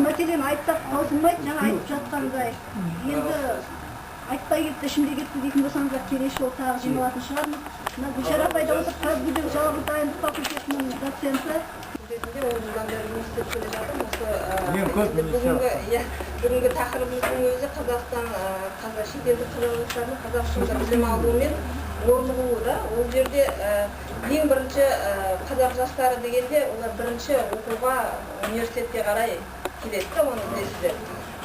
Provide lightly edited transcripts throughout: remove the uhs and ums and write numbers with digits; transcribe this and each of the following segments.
мәселені айтсақ таусылмайды, жаңа айтып жатқандай. Енді айтпай кетті, ішімде кетті дейтін болсаңыздар, келесі жолы тағы жиналатын шығармыз. Мына Гүлшара апай да отыр, қазгидеу жалғыз дайындық факультетінің доценті. Ретінде 10 жылдан бері жұмыс істеп келе жатырмын. Бүгінгі тақырыбымыздың өзі Қазақстан, шетелдік қазақстандықтардың Қазақстанда білім алуымен орнығуы да. Ол жерде ең бірінші қазақ жастары дегенде олар бірінші оқуға университетке қарай келеді, оны білесіздер.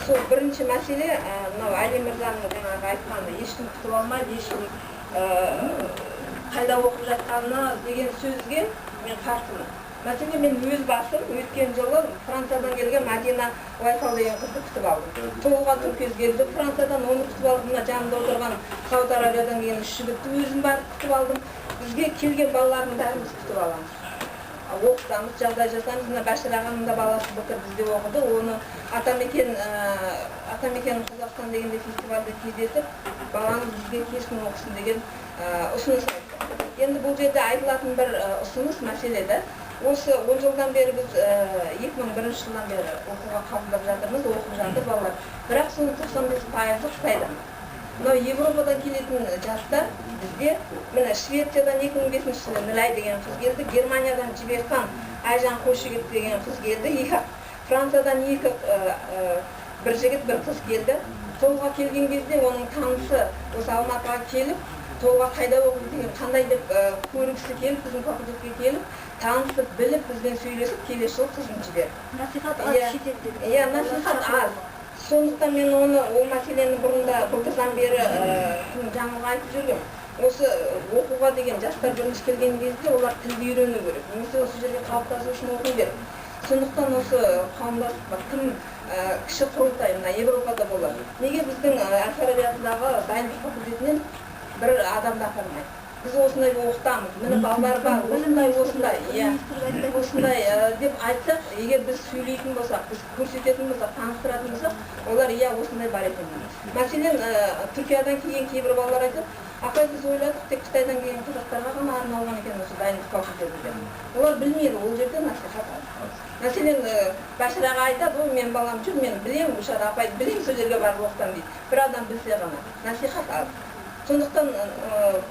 Сол бірінші мәселе, мынау Әли мырзаның жаңағы айтқаны, ешкім күтіп алмайды, ешкім қайда оқып жатқанына деген сөзге мен қарсымын. Мәселе мен өз басым өткен жылы Франциядан келген Мадина Уайфал деген қызды күтіп алдым. Толған Түркез келді, Франциядан оны күтіп алдым. Мына жанымда отырған Сауд Арабиядан келген 3 жігітті өзім барып күтіп алдым. Бізге келген балалардың бәріміз күтіп аламыз. Оқытамыз, жағдай жасаймыз. Мына Бәшір ағаның да баласы былтыр бізде оқыды. Оны Атамекен Қазақстан дегенде фестивальде кездесіп, балаңыз бізге келсін оқысын деген ұсыныс айтты. Енді бұл жерде айтылатын бір ұсыныс мәселе да. Осы 10 жылдан бері біз 2001 жылдан бері оқуға қабылдап жатырмыз, оқып жатыр балалар. Бірақ соның 95%-ы Қытайдан. Мынау Европадан келетін жастар бізде, міне Швециядан 2005 жылы Нілай деген қыз келді, Германиядан Жіберхан Айжан Қойшығет деген қыз келді, Франциядан бір жігіт бір қыз келді. Толға келген кезде оның танысы осы Алматыға келіп, Толға қайда оқиды деген қандай деп көргісі келіп, біздің факультетке келіп, танысып, біліп, бізбен сөйлесіп, келесі жыл қызын жіберді. Насихат аз шетелде. Иә, насихат аз. Сондықтан мен ол мәселені бұрында былтырдан бері жаңағы айтып жүргем. Осы оқуға деген жастар бірінші келген кезде олар тілді үйрену керек. Немесе осы жерге қалыптасу үшін оқу керек. Сондықтан осы қауымдастық кім кіші құрылтай, мына Европада болады. Неге біздің Әл-Фараби атындағы дайындық факультетінен бір адамды апармайды? Біз осындай оқытамыз, міне балалар бар, осындай деп айтсақ, егер біз сөйлейтін болсақ, біз көрсететін болсақ, таныстыратын болсақ, олар осындай бар екен. Мәселен, Түркиядан келген кейбір балалар айтады, апай біз ойладық, тек Қытайдан келген қазақтарға ғана арналған екен осы дайындық факультеті. Олар білмейді, ол жерде насихат аз. Мәселен, Бәшір аға айтады, мен балам жүр, мен білемін, Гүлшара апай білемін, сол жерге барып оқытамын дейді. Бір адам білсе ғана, насихат аз. Сондықтан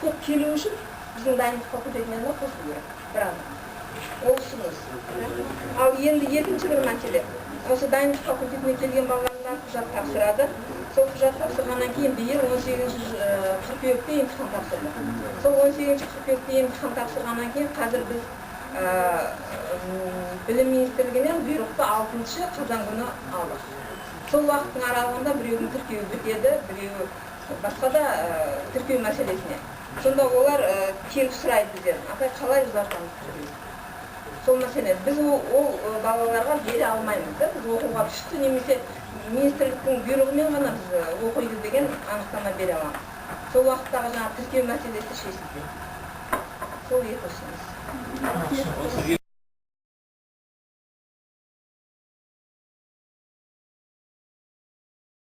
көп келу үшін біздің дайындық факультетінен де қосу керек, бір адам. Ол ұсыныс. Ал енді екінші бір мәселе. Осы дайындық факультетіне келген балалардан құжат тапсырады. Сол құжат тапсырғаннан кейін биыл 18 қыркүйекте емтихан тапсырды. Сол 18 қыркүйекте емтихан тапсырғаннан кейін қазір біз білім министрлігінен бұйрықты 6 қазан күні алдық. Сол уақыттың аралығында біреудің тіркеуі бітеді, біреуі басқа да тіркеу мәселесіне. Сонда олар келіп сұрайды бізден, апай қалай ұзартамыз тіркеуді? Сол мәселе. Біз ол балаларға бере алмаймыз. Біз оқуға түсті немесе министрліктің бұйрығымен ғана біз оқиды деген анықтама бере аламыз. Сол уақыттағы жаңа тіркеу мәселесі шешілді. Сол екі ұсыныс.